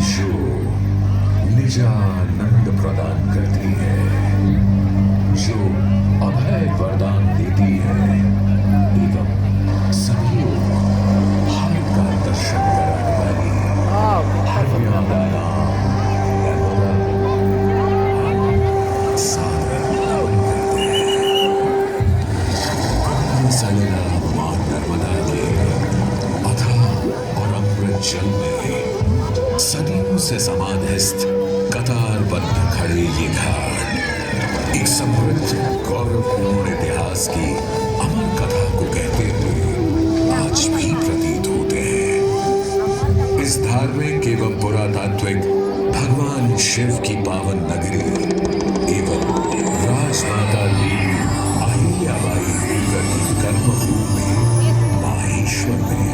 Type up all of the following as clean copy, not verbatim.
जो निजानंद प्रदान करती है, जो अभय वरदान देती है एवं सभी हर का दर्शन कराने वाली हरियाणा सागर नमन करते हैं। सलेला मां नर्मदा के अथाह और अमृत जल में सदियों से समाधिस्थ कतारबद्ध खड़े ये घाट एक समृद्ध गौरवपूर्ण इतिहास की अमर कथा को कहते हुए आज भी प्रतीत होते हैं। इस धार्मिक एवं पुरातात्विक भगवान शिव की पावन नगरी एवं राजमाता देवी अहिल्याबाई होलकर की कर्मभूमि माहेश्वर में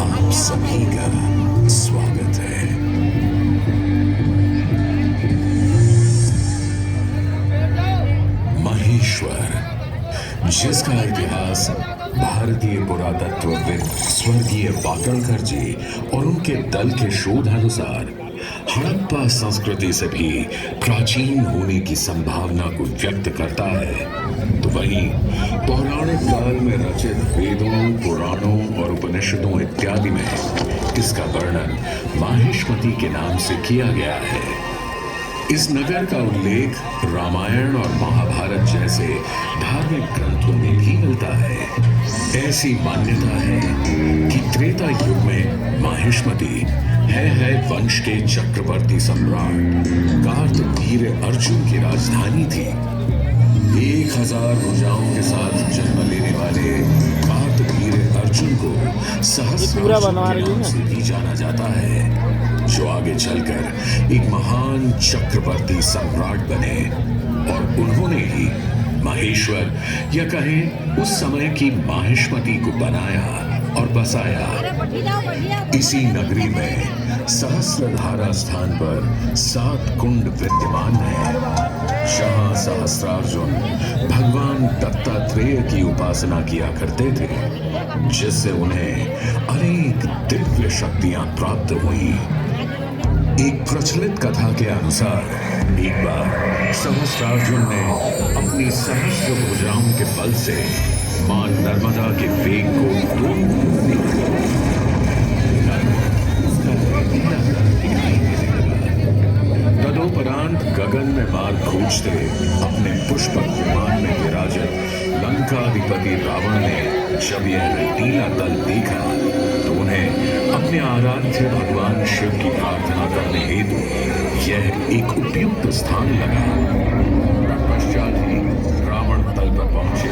आप सभी का स्वागत है। माहेश्वर, जिसका इतिहास भारतीय पुरातत्वविद स्वर्गीय वाकणकर जी और उनके दल के शोध अनुसार हड़प्पा संस्कृति से भी प्राचीन होने की संभावना को व्यक्त करता है, तो वहीं पौराणिक काल में रचित वेदों, पुराणों और उपनिषदों इत्यादि में इसका वर्णन माहेश्वती के नाम से किया गया है। इस नगर का उल्लेख रामायण और महाभारत जैसे धार्मिक ग्रंथों में भी मिलता है। ऐसी मान्यता है कि त्रेता युग में माहेश्वती है वंश के चक्रवर्ती सम्राट कार्तवीर्य अर्जुन की राजधानी थी। 1000 भुजाओं के साथ जन्म लेने वाले कार्तवीर्य अर्जुन को सहस्रार्जुन से भी जाना जाता है, जो आगे चलकर एक महान चक्रवर्ती सम्राट बने और उन्होंने ही माहेश्वर या कहें उस समय की माहेश्वती को बनाया और बसाया। इसी नगरी में सहस्रधारा स्थान पर 7 कुंड विद्यमान है, जहां सहस्रार्जुन भगवान दत्तात्रेय की उपासना किया करते थे, जिससे उन्हें अनेक दिव्य शक्तियां प्राप्त हुई। एक प्रचलित कथा के अनुसार एक बार सहस्रार्जुन ने अपनी सहस्र भुजाओं के बल से मां नर्मदा के वेग को तदोपरांत गगन में मार्ग खोजते अपने पुष्पक विमान में विराजित लंकाधिपति रावण ने जब यह रतीला दल देखा तो उन्हें अपने आराध्य भगवान शिव की प्रार्थना करने हेतु यह एक उपयुक्त स्थान लगा। पश्चात ही रावण तल पर पहुंचे।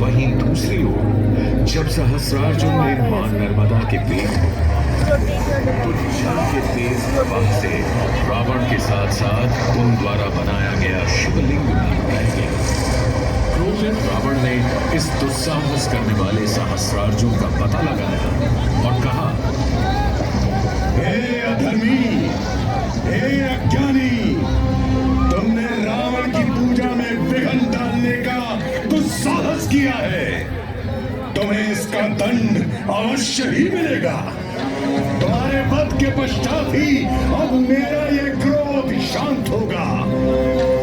वहीं दूसरी ओर जब सहस्रार्जुन ने मां नर्मदा के वेग तो जल के तेज प्रवाह से रावण के साथ साथ उन द्वारा बनाया गया शिवलिंग बह गया। क्रोधित रावण ने इस दुस्साहस करने वाले सहस्रार्जुन का पता लगाया और कहा, हे अधर्मी, हे अज्ञानी, तुमने रावण की पूजा में विघ्न डालने का दुस्साहस किया है। तुम्हें इसका दंड अवश्य ही मिलेगा। तुम्हारे वध के पश्चात ही अब मेरा ये क्रोध शांत होगा।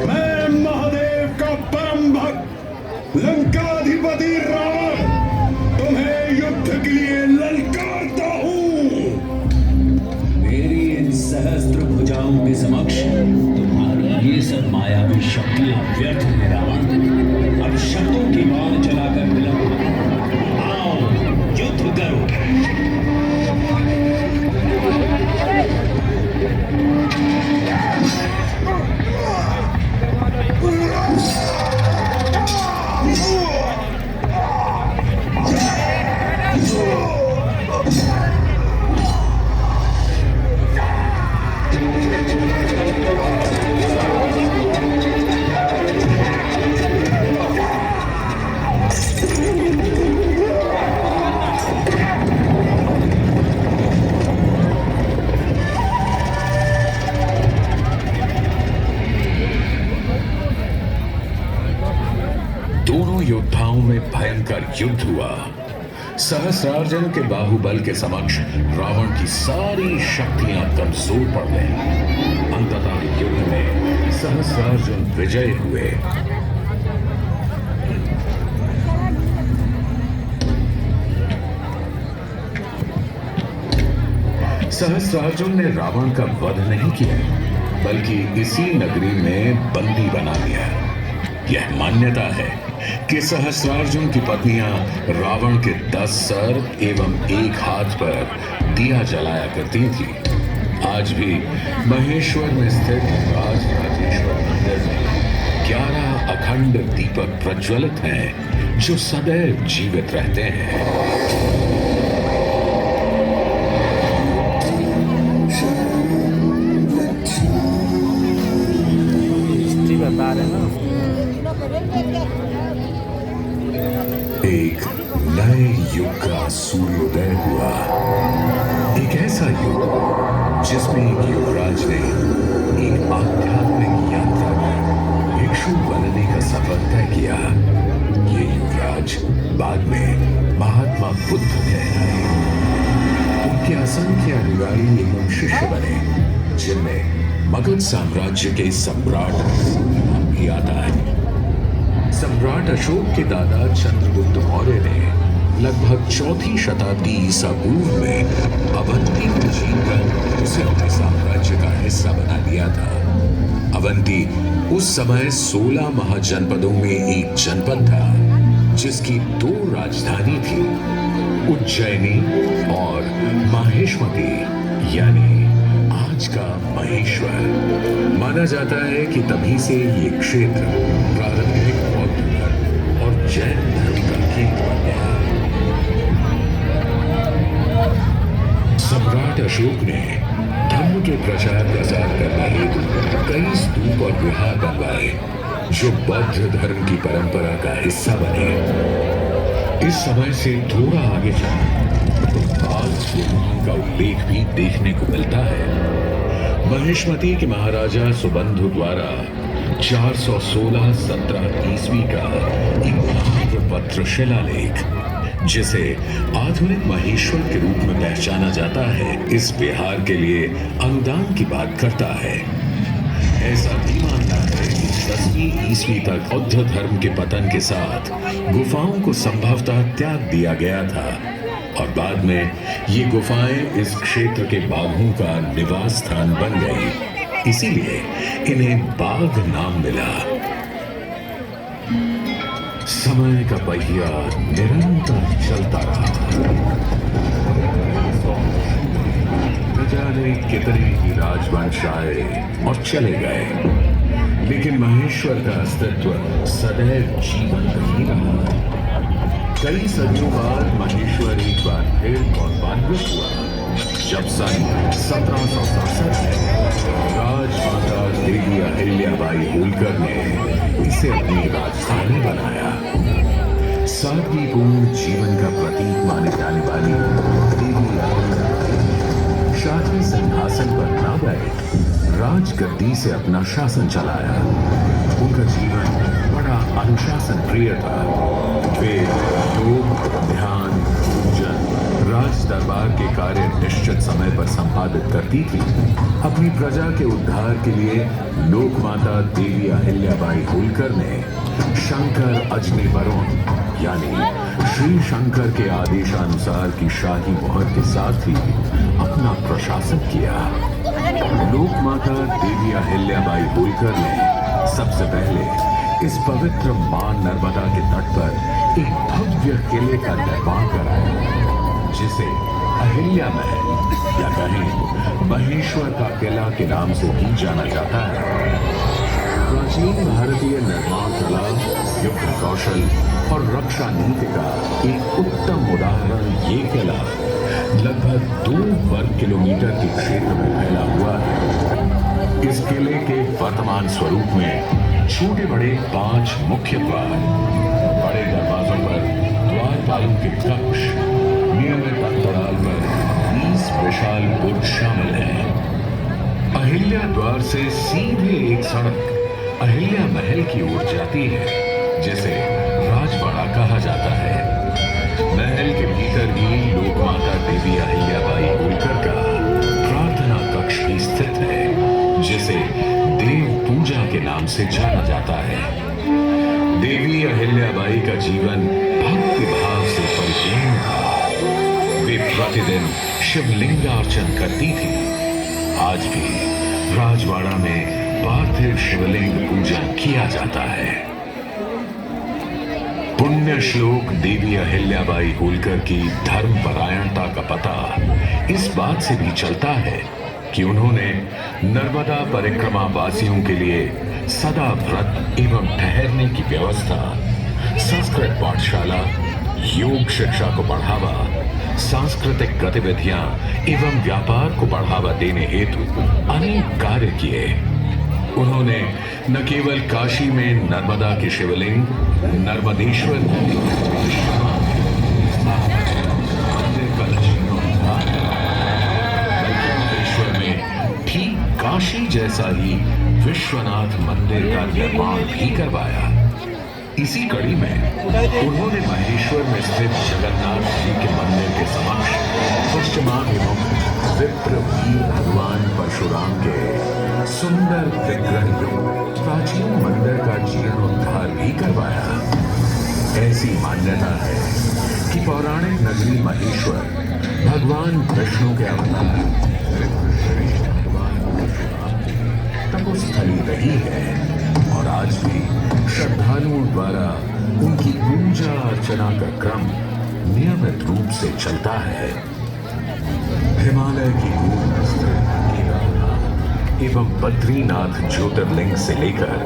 मैं महादेव का परम भक्त लंकाधिपति भयंकर युद्ध हुआ। सहस्रार्जुन के बाहुबल के समक्ष रावण की सारी शक्तियां कमजोर पड़ गईं। अंततः युद्ध में सहस्रार्जुन विजयी हुए। सहस्रार्जुन ने रावण का वध नहीं किया, बल्कि इसी नगरी में बंदी बना लिया। यह मान्यता है कि सहस्रार्जुन की पत्नियां रावण के 10 सर एवं एक हाथ पर दिया जलाया करती थी। आज भी महेश्वर में स्थित राजराजेश्वर मंदिर में 11 अखंड दीपक प्रज्वलित हैं, जो सदैव जीवित रहते हैं। एक नए युग का सूर्योदय हुआ। एक ऐसा युग जिसमें एक युवराज ने एक आध्यात्मिक यात्रा में भिक्षु बनने का सफर तय किया। ये युवराज बाद में महात्मा बुद्ध कहलाए। उनके असंख्य अनुयायी एवं शिष्य बने, जिनमें मगध साम्राज्य के सम्राट भी आता है। सम्राट अशोक के दादा चंद्रगुप्त मौर्य ने लगभग 4वीं शताब्दी ईसा पूर्व में अवंती को जीतकर उसे अपने साम्राज्य का हिस्सा बना लिया था। अवंती उस समय 16 महाजनपदों में एक जनपद था, जिसकी 2 राजधानी थी, उज्जैनी और माहेश्मती, यानी आज का महेश्वर। माना जाता है कि तभी से ये क्षेत्र प्रारंभिक बौद्ध धर्म और जैन धर्म का केंद्र बन गया। सम्राट अशोक ने धर्म के प्रचार प्रसार करने हेतु कई स्तूप और विहार बनवाए, जो बौद्ध धर्म की परंपरा का हिस्सा बने। इस समय से थोड़ा आगे चलकर का उल्लेख भी देखने को मिलता है। महेश्मती के महाराजा सुबंधु द्वारा 416-17 ईस्वी का एक पत्र शिलालेख, जिसे आधुनिक महेश्वर के रूप में पहचाना जाता है, इस विहार के लिए अनुदान की बात करता है। ऐसा भी मानना है कि 10वीं ईस्वी तक बौद्ध धर्म के पतन के साथ गुफाओं को संभवतः त्याग दिया गया था, और बाद में ये गुफाएं इस क्षेत्र के बाघों का निवास स्थान बन गई। इसीलिए इन्हें बाघ नाम मिला। समय का पहिया निरंतर चलता रहा। न जाने कितने ही राजवंश आए और चले गए, लेकिन महेश्वर का अस्तित्व सदैव जीवंत ही रहा। कई सदियों बाद महेश्वर एक बार फिर गौरवान्वित हुआ, जब सन 1767 में राजमाता देवी अहिल्याबाई होलकर ने इसे अपनी राजधानी बनाया। सादगीपूर्ण जीवन का प्रतीक माने जाने वाली देवी अहिल्याबाई शाही सिंहासन पर न बैठ राजगद्दी से अपना शासन चलाया। उनका जीवन बड़ा अनुशासन प्रिय था। वे योग, ध्यान, पूजन, राज दरबार के कार्य निश्चित समय पर संपादित करती थी। अपनी प्रजा के उद्धार के लिए लोकमाता देवी अहिल्याबाई होलकर ने शंकर अजनी वरुण यानी श्री शंकर के आदेशानुसार की शाही मोहर के साथ ही अपना प्रशासन किया। लोकमाता देवी अहिल्याबाई होलकर ने सबसे पहले इस पवित्र मां नर्मदा के तट पर एक भव्य किले का निर्माण कराया, जिसे अहिल्या महल या कहें महेश्वर का किला के नाम से भी जाना जाता है। प्राचीन भारतीय निर्माण कला, युद्ध कौशल और रक्षा नीति का एक उत्तम उदाहरण ये किला लगभग 2 वर्ग किलोमीटर के क्षेत्र में फैला हुआ है। इस किले के वर्तमान स्वरूप में छोटे बड़े 5 मुख्य द्वार, बड़े दरवाजों पर द्वारपालों के कक्ष, नियमित अंतराल पर 20 विशाल बुर्ज शामिल हैं। अहिल्या द्वार से सीधे एक सड़क अहिल्या महल की ओर जाती है, जिसे राजवाड़ा कहा जाता है। महल के भीतर ही लोकमाता देवी अहिल्याबाई होलकर का प्रार्थना कक्ष भी स्थित है, जिसे देव पूजा के नाम से जाना जाता है। देवी अहिल्याबाई का जीवन भक्ति भाव से परिपूर्ण था। वे प्रतिदिन शिवलिंगार्चन करती थी। आज भी राजवाड़ा में पार्थिव शिवलिंग पूजन किया जाता है। पुण्य श्लोक देवी अहिल्याबाई होलकर की धर्म परायणता का पता इस बात से भी चलता है कि उन्होंने नर्मदा परिक्रमा वासियों के लिए सदा व्रत एवं ठहरने की व्यवस्था, संस्कृत पाठशाला, योग शिक्षा को बढ़ावा, सांस्कृतिक गतिविधियां एवं व्यापार को बढ़ावा देने हेतु अनेक कार्य किए। उन्होंने न केवल काशी में नर्मदा के शिवलिंग नर्मदेश्वर में ठीक काशी जैसा ही विश्वनाथ मंदिर का निर्माण भी करवाया। इसी कड़ी में उन्होंने महेश्वर में स्थित जगन्नाथ जी के मंदिर के समक्ष पश्चिमाभिमुख विप्र वीर भगवान परशुराम के सुंदर विग्रह युक्त प्राचीन मंदिर का जीर्णोद्धार भी करवाया। ऐसी मान्यता है कि पौराणिक नगरी महेश्वर भगवान विष्णु के अवतार विप्रश्रेष्ठ भगवान परशुराम की तपोस्थली रही है और आज भी श्रद्धालुओं द्वारा उनकी पूजा अर्चना का क्रम नियमित रूप से चलता है। हिमालय की केदारनाथ एवं बद्रीनाथ ज्योतिर्लिंग से लेकर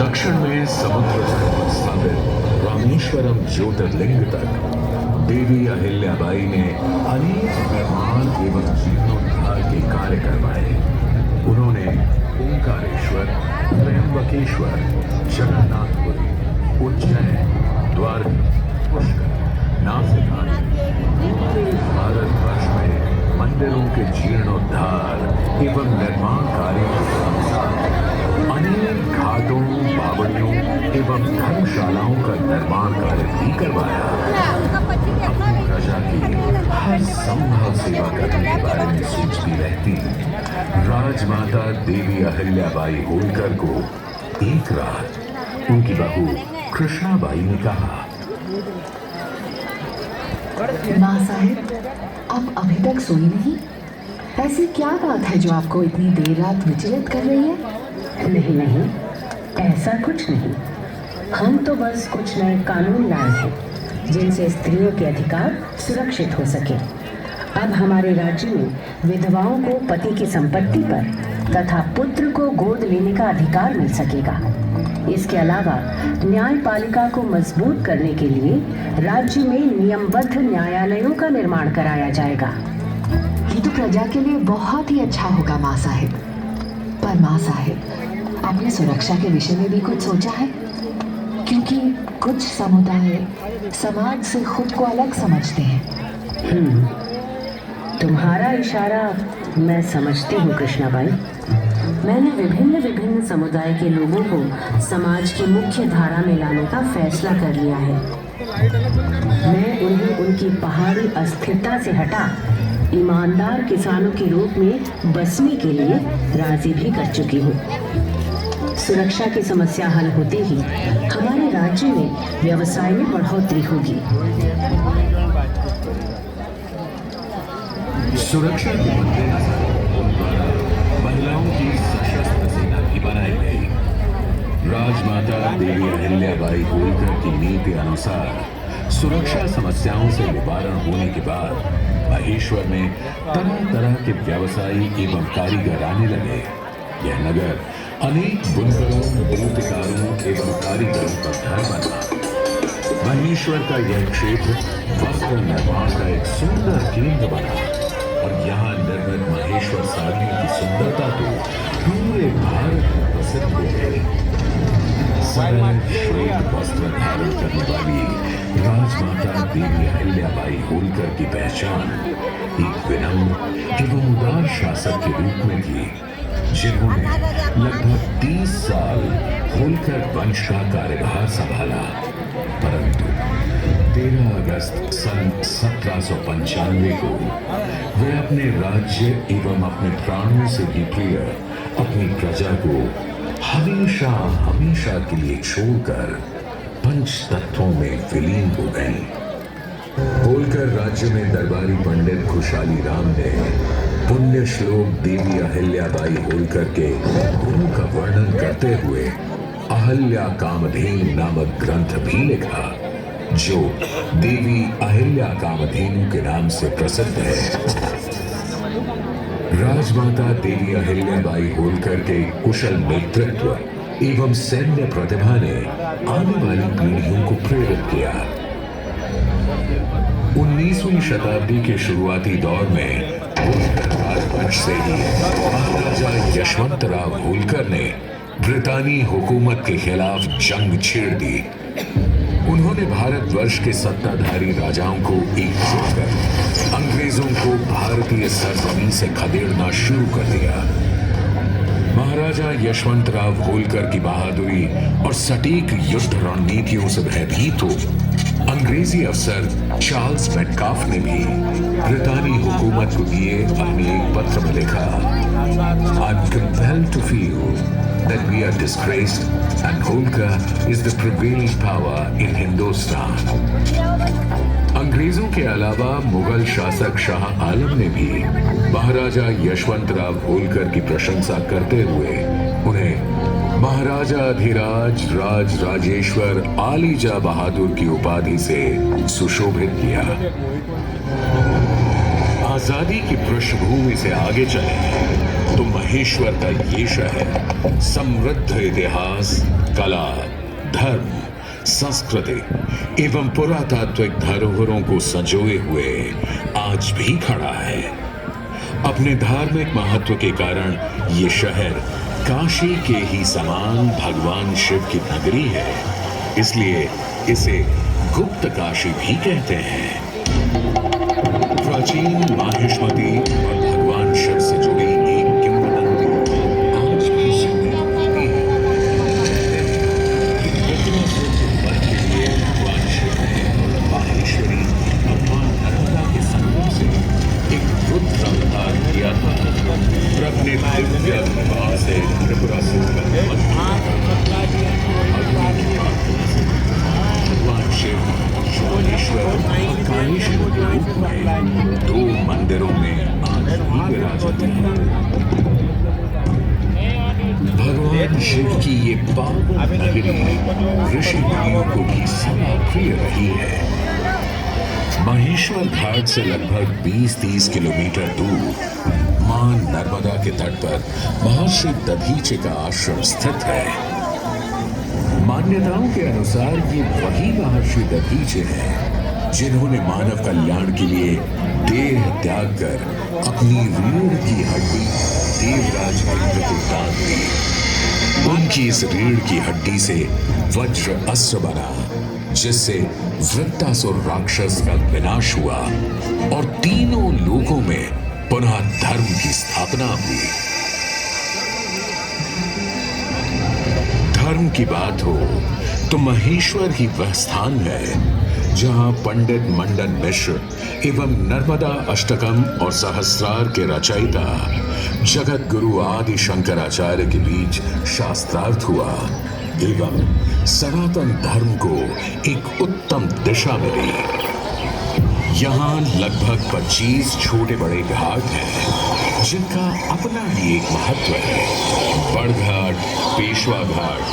दक्षिण में समुद्र से स्थापित रामेश्वरम ज्योतिर्लिंग तक देवी अहिल्याबाई ने अनेक निर्माण एवं जीर्णोद्धार के कार्य करवाए। उन्होंने ओंकारेश्वर, त्र्यंबकेश्वर, जगन्नाथपुरी, उज्जैन, द्वारका, पुष्कर, नासिक आदि पूरे भारतवर्ष में मंदिरों के जीर्णोद्धार एवं निर्माण कार्यों के अनुसार अनेक घाटों, बावड़ियों एवं धर्मशालाओं का निर्माण कार्य भी करवाया। अपनी प्रजा की हर संभव सेवा करने के बारे में सोचती रहती राजमाता देवी अहिल्याबाई होलकर को एक रात उनकी बहू कृष्णाबाई ने कहा, माँ साहिब, आप अभी तक सोई नहीं? ऐसी क्या बात है जो आपको इतनी देर रात विचलित कर रही है? नहीं नहीं, ऐसा कुछ नहीं। हम तो बस कुछ नए कानून लाए हैं जिनसे स्त्रियों के अधिकार सुरक्षित हो सके। अब हमारे राज्य में विधवाओं को पति की संपत्ति पर तथा पुत्र को गोद लेने का अधिकार मिल सकेगा। इसके अलावा न्यायपालिका को मजबूत करने के लिए राज्य में नियमबद्ध न्यायालयों का निर्माण कराया जाएगा। ये तो प्रजा के लिए बहुत ही अच्छा होगा माँ साहिब। पर माँ साहिब, आपने सुरक्षा के विषय में भी कुछ सोचा है? क्योंकि कुछ समुदाय समाज से खुद को अलग समझते हैं। तुम्हारा इशारा मैं समझती हूँ कृष्णाबाई। मैंने विभिन्न समुदाय के लोगों को समाज की मुख्य धारा में लाने का फैसला कर लिया है। मैं उन्हें उनकी पहाड़ी अस्थिरता से हटा ईमानदार किसानों के रूप में बसने के लिए राजी भी कर चुकी हूँ। सुरक्षा की समस्या हल होते ही हमारे राज्य में व्यवसाय में बढ़ोतरी होगी। सुरक्षा के मद्देनजर महिलाओं की सशस्त्र सेना भी बनाई गई। राजमाता देवी अहिल्याबाई होलकर की नीति अनुसार सुरक्षा समस्याओं से निवारण होने के बाद महेश्वर में तरह तरह के व्यवसायी एवं कारीगर आने लगे। यह नगर अनेक बुनकरों, मूर्तिकारों एवं कारीगरों का घर बना। महेश्वर का यह क्षेत्र वस्त्र निर्माण का एक सुंदर केंद्र बना और यहाँ निर्मित महेश्वर साड़ियों की सुंदरता तो पूरे भारत में प्रसिद्ध हो गई। सरल श्वेत वस्त्र धारण करने वाली राजमाता देवी अहिल्याबाई होलकर की पहचान एक विनम्र एवं उदार शासक के रूप में थी, जिन्होंने लगभग 30 साल होलकर वंश का कार्यभार संभाला। परंतु 13 अगस्त सन 1795 को वे अपने राज्य एवं अपने प्राणों से भी प्रिय अपनी प्रजा को हमेशा हमेशा के लिए छोड़कर पंच तत्वों में विलीन हो गए। होलकर राज्य में दरबारी पंडित खुशहाली राम ने पुण्य श्लोक देवी अहिल्याबाई होलकर के गुरु का वर्णन करते हुए अहल्या कामधेनु नामक ग्रंथ भी लिखा, जो देवी अहिल्या कामधेनु के नाम से प्रसिद्ध है। राजमाता देवी अहिल्याबाई होलकर के कुशल नेतृत्व एवं सैन्य प्रतिभा ने आने वाली पीढ़ियों को प्रेरित किया। 19वीं शताब्दी के शुरुआती दौर में होलकर राजवंश से ही महाराजा यशवंतराव होलकर ने ब्रितानी हुकूमत के खिलाफ जंग छेड़ दी। उन्होंने भारतवर्ष के सत्ताधारी राजाओं को एकजुट कर अंग्रेजों को भारतीय सरजमीन से खदेड़ना शुरू कर दिया। महाराजा यशवंतराव होलकर की बहादुरी और सटीक युद्ध रणनीतियों से भयभीत हो अंग्रेजी अफसर चार्ल्स मेटकाफ ने भी ब्रितानी हुकूमत को दिए अपने एक पत्र में लिखा, I'm compelled to feel that we are disgraced and Holkar is the prevailing power in Hindustan. अंग्रेजों के अलावा मुगल शासक शाह आलम ने भी महाराजा यशवंतराव होलकर की प्रशंसा करते हुए उन्हें महाराजा अधिराज राज राजेश्वर आलीजा बहादुर की उपाधि से सुशोभित किया। आजादी की पृष्ठभूमि से आगे चले तो महेश्वर का ये शहर समृद्ध इतिहास, कला, धर्म, संस्कृति एवं पुरातात्विक धरोहरों को संजोए हुए आज भी खड़ा है। अपने धार्मिक महत्व के कारण ये शहर काशी के ही समान भगवान शिव की नगरी है, इसलिए इसे गुप्त काशी भी कहते हैं। प्राचीन माहेश्वरी और भगवान शिव से जुड़ी एक किंवदंती आज भी सुनने को मिलती है। के लिए भगवान शिव ने माहेश्वरी भगवान नर्मदा के संगम से एक रुद्र अवतार किया था और अपने दिव्य विवाह से त्रिपुरा भगवान शिव ज्वालेश्वर और कालेश्वर के रूप में 2 मंदिरों में आज भी विराजित हैं। भगवान शिव की ये पावन नगरी ऋषि मुनियों को भी सदा प्रिय रही है। महेश्वर घाट से लगभग 20-30 किलोमीटर दूर मां नर्मदा के तट पर महर्षि दधीचे का आश्रम स्थित है। मान्यताओं के अनुसार ये वही महर्षि दधीचे हैं जिन्होंने मानव कल्याण के लिए देह त्याग कर अपनी रीढ़ की हड्डी देवराज इंद्र को दान दी। उनकी इस रीढ़ की हड्डी से वज्र अस्त्र बना, जिससे वृत्तासुर राक्षस का विनाश हुआ और तीनों लोकों में पुनः धर्म की स्थापना हुई। धर्म की बात हो तो महेश्वर ही वह स्थान है जहां पंडित मंडन मिश्र एवं नर्मदा अष्टकम और सहस्रार के रचयिता जगत गुरु आदि शंकराचार्य के बीच शास्त्रार्थ हुआ एवं सनातन धर्म को एक उत्तम दिशा मिली। यहाँ लगभग 25 छोटे बड़े घाट हैं जिनका अपना ही एक महत्व है। बड़घाट, पेशवा घाट,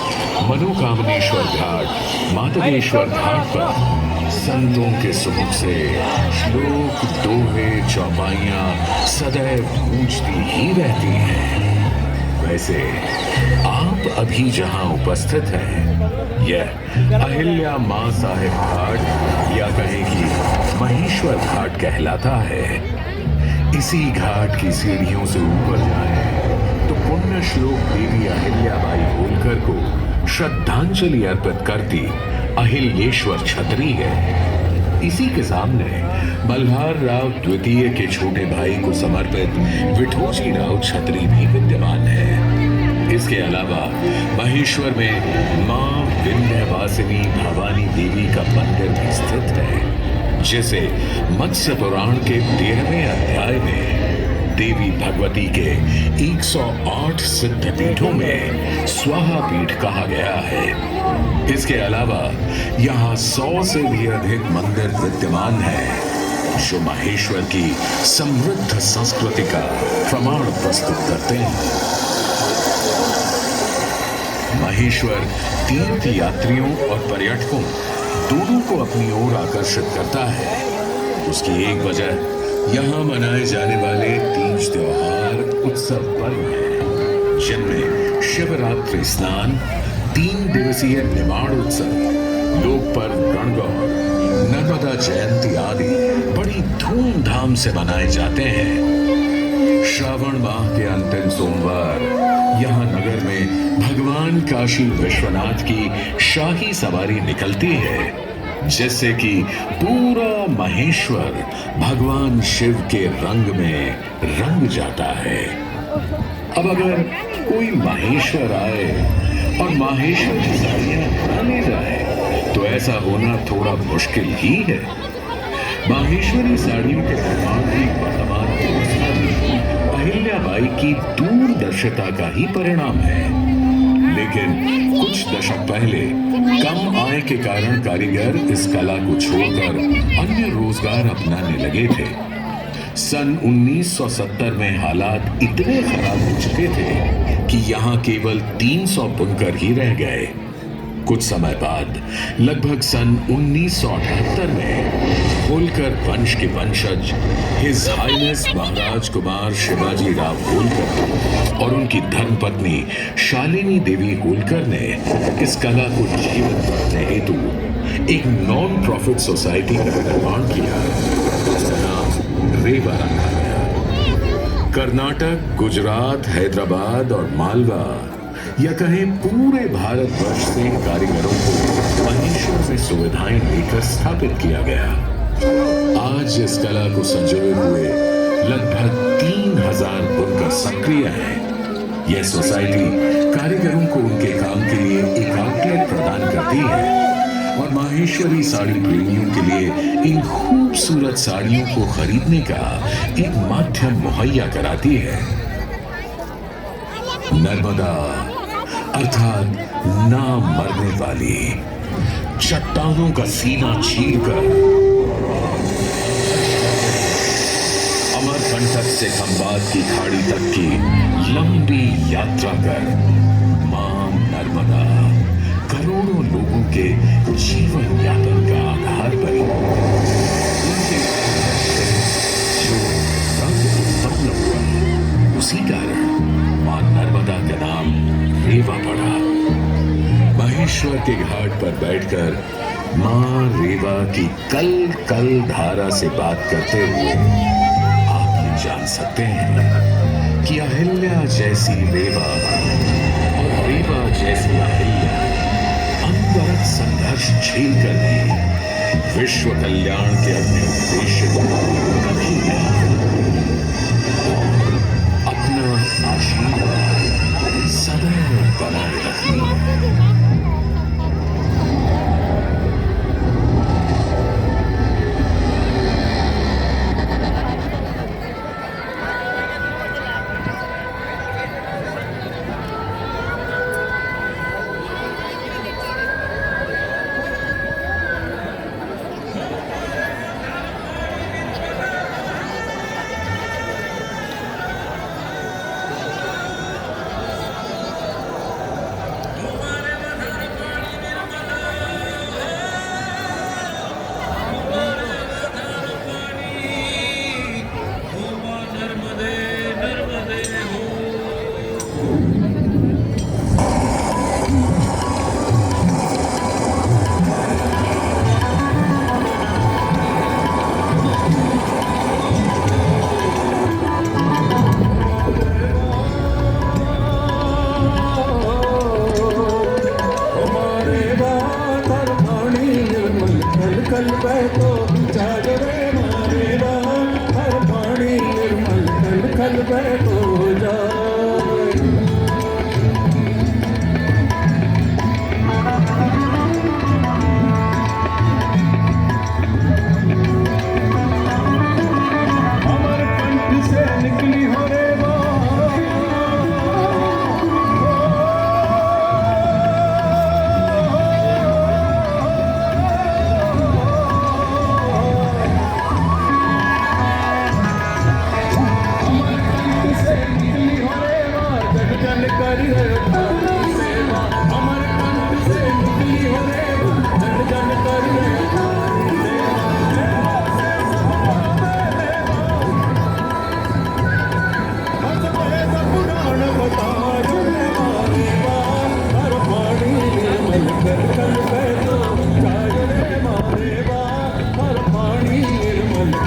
मनोकामनेश्वर घाट, माधवेश्वर घाट पर संतों के सुमुख से श्लोक, दोहे, चौपाइयाँ सदैव गूंजती ही रहती हैं। वैसे आप अभी जहां उपस्थित हैं, यह अहिल्या मां साहिब घाट या कहें कि महेश्वर घाट कहलाता है। इसी घाट की सीढ़ियों से ऊपर जाएं तो पुण्य श्लोक देवी अहिल्याबाई होलकर को श्रद्धांजलि अर्पित करती अहिल्येश्वर छतरी है। इसी के सामने मल्हार राव द्वितीय के छोटे भाई को समर्पित विठोजी राव छतरी भी विद्यमान है। इसके अलावा महेश्वर में मां विंध्यवासिनी भवानी देवी का मंदिर भी स्थित है, जिसे मत्स्य पुराण के 13वें अध्याय में देवी भगवती के 108 सिद्ध पीठों में स्वाहा पीठ कहा गया है। इसके अलावा यहाँ 100 से भी अधिक मंदिर विद्यमान है, जो महेश्वर की समृद्ध संस्कृति का प्रमाण प्रस्तुत करते हैं। महेश्वर तीर्थ यात्रियों और पर्यटकों दोनों को अपनी ओर आकर्षित करता है। उसकी एक वजह यहाँ मनाए जाने वाले तीज त्योहार उत्सव पर्व हैं, जिनमें शिवरात्रि स्नान, 3 दिवसीय निमाड़ उत्सव, लोक पर्व गणगौर, नर्मदा जयंती आदि बड़ी धूमधाम से मनाए जाते हैं। श्रावण माह के अंतिम सोमवार यहाँ नगर में भगवान काशी विश्वनाथ की शाही सवारी निकलती है, जिससे कि पूरा महेश्वर भगवान शिव के रंग में रंग जाता है। अब अगर कोई महेश्वर आए और माहेश्वर की साड़ियां ना ले जाए, तो ऐसा होना थोड़ा मुश्किल ही है। माहेश्वरी साड़ियों के निर्माण की वर्तमान व्यवस्था भी अहिल्याबाई की दूरदर्शिता का ही परिणाम है। लेकिन कुछ दशक पहले कम आय के कारण कारीगर इस कला को छोड़कर अन्य रोजगार अपनाने लगे थे। सन 1970 में हालात इतने खराब हो चुके थे कि यहाँ केवल 300 बुनकर ही रह गए। कुछ समय बाद लगभग सन 1978 में होलकर वंश के वंशज हिज हाइनेस महाराज कुमार शिवाजी राव होलकर और उनकी धर्मपत्नी शालिनी देवी होलकर ने इस कला को जीवित रखने हेतु एक नॉन प्रॉफिट सोसाइटी का निर्माण किया, जिसका नाम रेवा रखा गया। कर्नाटक, गुजरात, हैदराबाद और मालवा या कहें पूरे भारतवर्ष से कारीगरों को महेश्वर में सुविधाएं लेकर स्थापित किया गया। आज इस कला को संजोए हुए लगभग 3000 बुनकर सक्रिय हैं। यह सोसाइटी कारीगरों को उनके काम के लिए एक आउटलेट प्रदान करती है और माहेश्वरी साड़ी प्रेमियों के लिए इन खूबसूरत साड़ियों को खरीदने का एक माध्यम मुहैया कराती है। नर्मदा अर्थात ना मरने वाली, चट्टानों का सीना चीरकर अमरकंटक से खंबात की खाड़ी तक की लंबी यात्रा कर मां नर्मदा करोड़ों लोगों के जीवन यापन का आधार बनी। उनके जो रंग उत्पन्न हुआ, उसी कारण मां नर्मदा का नाम रेवा पड़ा। महेश्वर के घाट पर बैठकर मां रेवा की कल कल धारा से बात करते हुए आप ये जान सकते हैं कि अहिल्या जैसी रेवा और रेवा जैसी अहिल्या अनवरत संघर्ष झेलकर भी विश्व कल्याण के अपने उद्देश्य को कभी नहीं अपना आशीर्वाद सदैव बनाए रखनी है।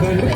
बल